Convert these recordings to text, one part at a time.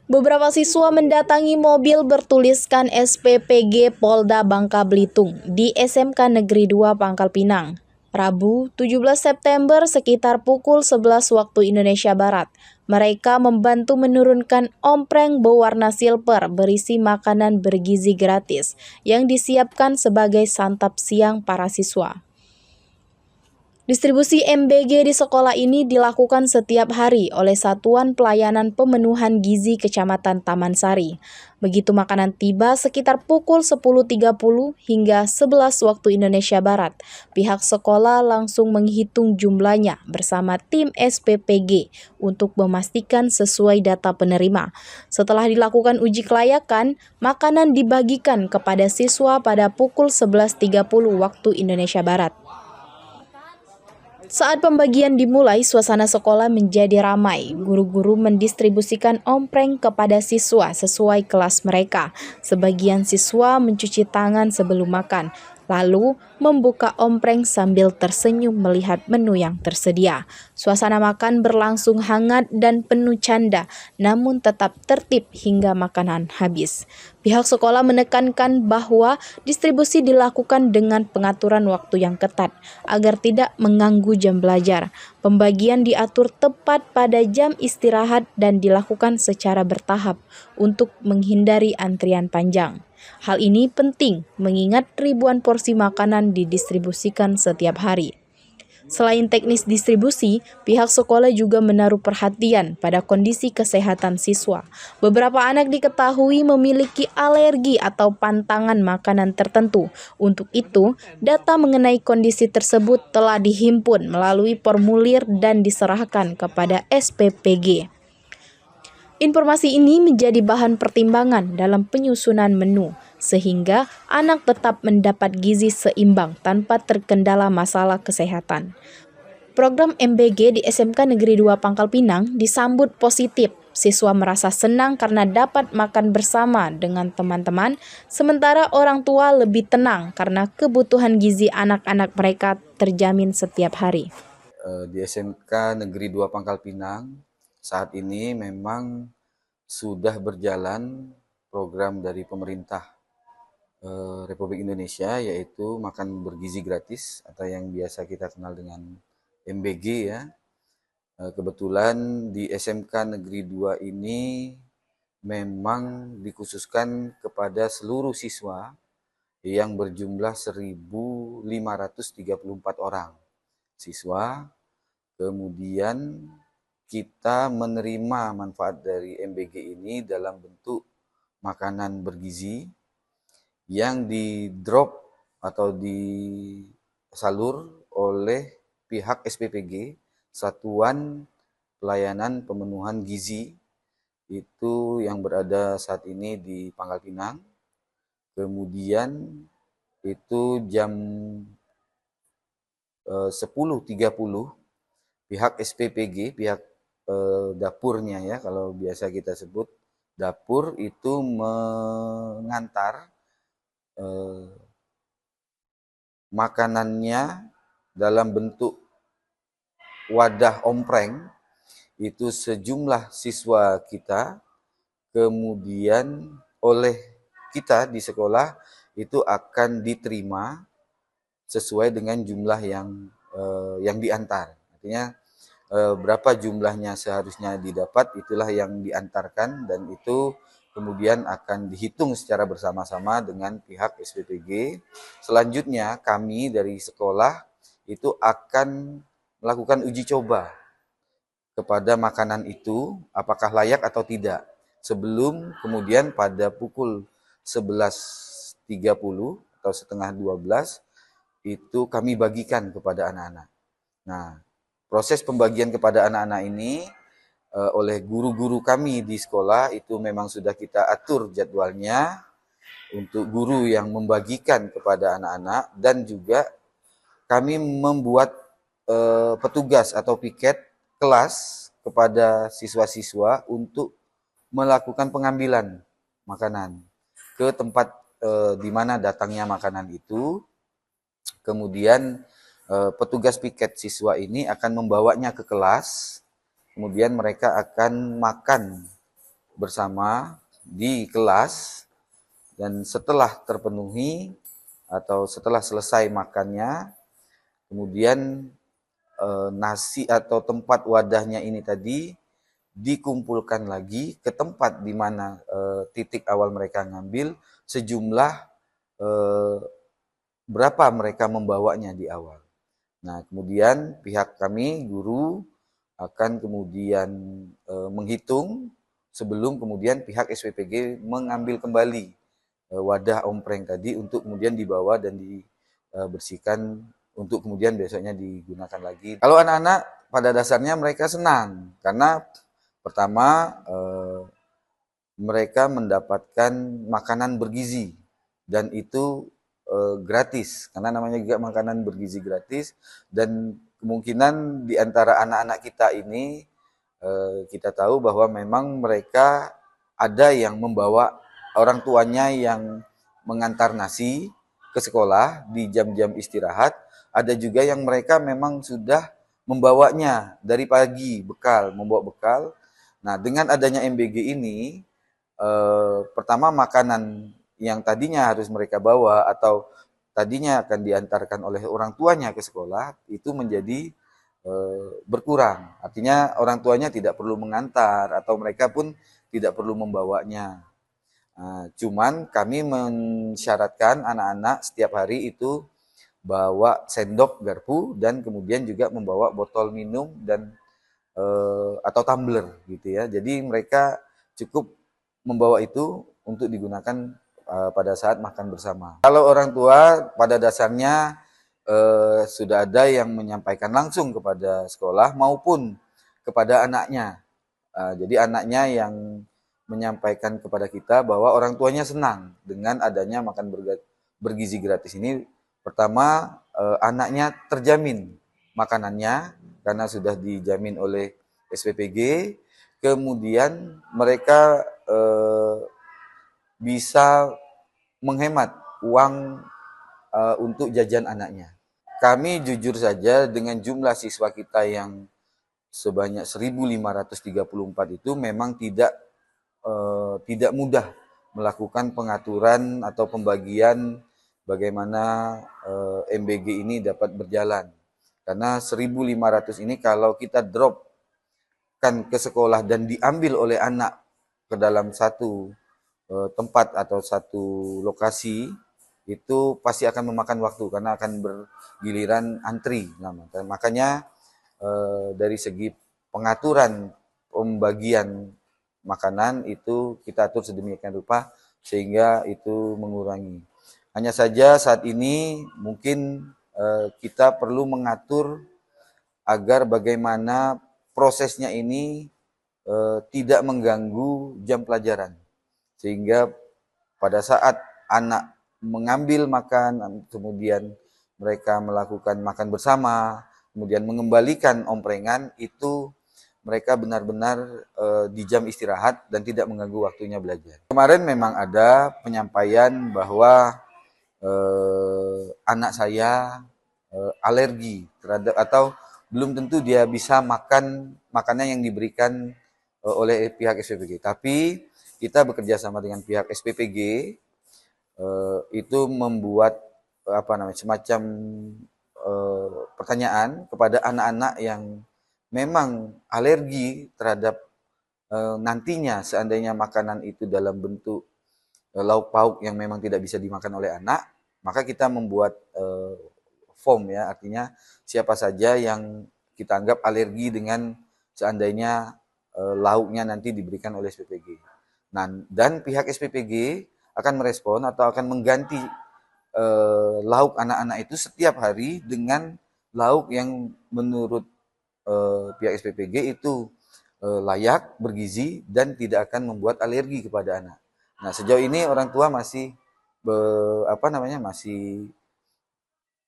Beberapa siswa mendatangi mobil bertuliskan SPPG Polda Bangka Belitung di SMK Negeri 2 Pangkal Pinang. Rabu, 17 September sekitar pukul 11 waktu Indonesia Barat. Mereka membantu menurunkan ompreng berwarna silver berisi makanan bergizi gratis yang disiapkan sebagai santap siang para siswa. Distribusi MBG di sekolah ini dilakukan setiap hari oleh Satuan Pelayanan Pemenuhan Gizi Kecamatan Taman Sari. Begitu makanan tiba sekitar pukul 10.30 hingga 11 waktu Indonesia Barat, pihak sekolah langsung menghitung jumlahnya bersama tim SPPG untuk memastikan sesuai data penerima. Setelah dilakukan uji kelayakan, makanan dibagikan kepada siswa pada pukul 11.30 waktu Indonesia Barat. Saat pembagian dimulai, suasana sekolah menjadi ramai. Guru-guru mendistribusikan ompreng kepada siswa sesuai kelas mereka. Sebagian siswa mencuci tangan sebelum makan, lalu membuka ompreng sambil tersenyum melihat menu yang tersedia. Suasana makan berlangsung hangat dan penuh canda, namun tetap tertib hingga makanan habis. Pihak sekolah menekankan bahwa distribusi dilakukan dengan pengaturan waktu yang ketat agar tidak mengganggu jam belajar. Pembagian diatur tepat pada jam istirahat dan dilakukan secara bertahap untuk menghindari antrian panjang. Hal ini penting mengingat ribuan porsi makanan didistribusikan setiap hari. Selain teknis distribusi, pihak sekolah juga menaruh perhatian pada kondisi kesehatan siswa. Beberapa anak diketahui memiliki alergi atau pantangan makanan tertentu. Untuk itu, data mengenai kondisi tersebut telah dihimpun melalui formulir dan diserahkan kepada SPPG. Informasi ini menjadi bahan pertimbangan dalam penyusunan menu, sehingga anak tetap mendapat gizi seimbang tanpa terkendala masalah kesehatan. Program MBG di SMK Negeri 2 Pangkal Pinang disambut positif. Siswa merasa senang karena dapat makan bersama dengan teman-teman, sementara orang tua lebih tenang karena kebutuhan gizi anak-anak mereka terjamin setiap hari. Di SMK Negeri 2 Pangkal Pinang, saat ini memang sudah berjalan program dari pemerintah Republik Indonesia, yaitu makan bergizi gratis atau yang biasa kita kenal dengan MBG ya. Kebetulan di SMK Negeri 2 ini memang dikhususkan kepada seluruh siswa yang berjumlah 1.534 orang siswa. Kemudian kita menerima manfaat dari MBG ini dalam bentuk makanan bergizi yang di-drop atau disalur oleh pihak SPPG, Satuan Pelayanan Pemenuhan Gizi, itu yang berada saat ini di Pangkal Pinang. Kemudian itu jam 10.30 pihak SPPG, pihak dapurnya ya, kalau biasa kita sebut dapur, itu mengantar makanannya dalam bentuk wadah ompreng, itu sejumlah siswa kita, kemudian oleh kita di sekolah itu akan diterima sesuai dengan jumlah yang diantar. Artinya berapa jumlahnya seharusnya didapat, itulah yang diantarkan, dan itu kemudian akan dihitung secara bersama-sama dengan pihak SPPG. Selanjutnya kami dari sekolah itu akan melakukan uji coba kepada makanan itu, apakah layak atau tidak. Sebelum kemudian pada pukul 11.30 atau setengah 12 itu kami bagikan kepada anak-anak. Nah, proses pembagian kepada anak-anak ini oleh guru-guru kami di sekolah itu memang sudah kita atur jadwalnya untuk guru yang membagikan kepada anak-anak, dan juga kami membuat petugas atau piket kelas kepada siswa-siswa untuk melakukan pengambilan makanan ke tempat di mana datangnya makanan itu. Kemudian petugas piket siswa ini akan membawanya ke kelas, kemudian mereka akan makan bersama di kelas, dan setelah terpenuhi atau setelah selesai makannya, kemudian nasi atau tempat wadahnya ini tadi dikumpulkan lagi ke tempat di mana titik awal mereka ngambil sejumlah eh, berapa mereka membawanya di awal. Nah, kemudian pihak kami, guru, akan kemudian menghitung sebelum kemudian pihak SPPG mengambil kembali wadah ompreng tadi untuk kemudian dibawa dan dibersihkan untuk kemudian besoknya digunakan lagi. Kalau anak-anak pada dasarnya mereka senang karena pertama mereka mendapatkan makanan bergizi dan itu gratis karena namanya juga makanan bergizi gratis, dan kemungkinan di antara anak-anak kita ini kita tahu bahwa memang mereka ada yang membawa orang tuanya yang mengantar nasi ke sekolah di jam-jam istirahat, ada juga yang mereka memang sudah membawanya dari pagi membawa bekal. Nah, dengan adanya MBG ini pertama makanan yang tadinya harus mereka bawa atau tadinya akan diantarkan oleh orang tuanya ke sekolah itu menjadi berkurang. Artinya orang tuanya tidak perlu mengantar atau mereka pun tidak perlu membawanya. Cuman kami mensyaratkan anak-anak setiap hari itu bawa sendok garpu dan kemudian juga membawa botol minum dan atau tumbler gitu ya. Jadi mereka cukup membawa itu untuk digunakan pada saat makan bersama. Kalau orang tua pada dasarnya sudah ada yang menyampaikan langsung kepada sekolah maupun kepada anaknya. Jadi anaknya yang menyampaikan kepada kita bahwa orang tuanya senang dengan adanya makan bergizi gratis ini. Pertama, anaknya terjamin makanannya karena sudah dijamin oleh SPPG. Kemudian mereka bisa menghemat uang untuk jajan anaknya. Kami jujur saja dengan jumlah siswa kita yang sebanyak 1.534 itu memang tidak mudah melakukan pengaturan atau pembagian bagaimana MBG ini dapat berjalan. Karena 1.500 ini kalau kita dropkan ke sekolah dan diambil oleh anak ke dalam satu tempat atau satu lokasi, itu pasti akan memakan waktu karena akan bergiliran antri lama. Makanya dari segi pengaturan pembagian makanan itu kita atur sedemikian rupa sehingga itu mengurangi. Hanya saja saat ini mungkin kita perlu mengatur agar bagaimana prosesnya ini tidak mengganggu jam pelajaran. Sehingga pada saat anak mengambil makan, kemudian mereka melakukan makan bersama, kemudian mengembalikan omprengan, itu mereka benar-benar di jam istirahat dan tidak mengganggu waktunya belajar. Kemarin memang ada penyampaian bahwa anak saya alergi terhadap atau belum tentu dia bisa makan makanan yang diberikan oleh pihak SPPG. Tapi kita bekerja sama dengan pihak SPPG itu membuat semacam pertanyaan kepada anak-anak yang memang alergi terhadap nantinya seandainya makanan itu dalam bentuk lauk pauk yang memang tidak bisa dimakan oleh anak, maka kita membuat form ya, artinya siapa saja yang kita anggap alergi dengan seandainya lauknya nanti diberikan oleh SPPG. Nah, dan pihak SPPG akan merespon atau akan mengganti lauk anak-anak itu setiap hari dengan lauk yang menurut pihak SPPG itu layak, bergizi, dan tidak akan membuat alergi kepada anak. Nah, sejauh ini orang tua masih masih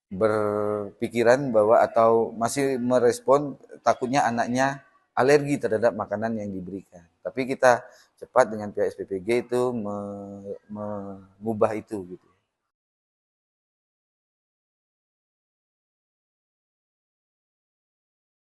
berpikiran bahwa atau masih merespon takutnya anaknya alergi terhadap makanan yang diberikan. Tapi kita cepat dengan pihak SPPG itu mengubah itu gitu.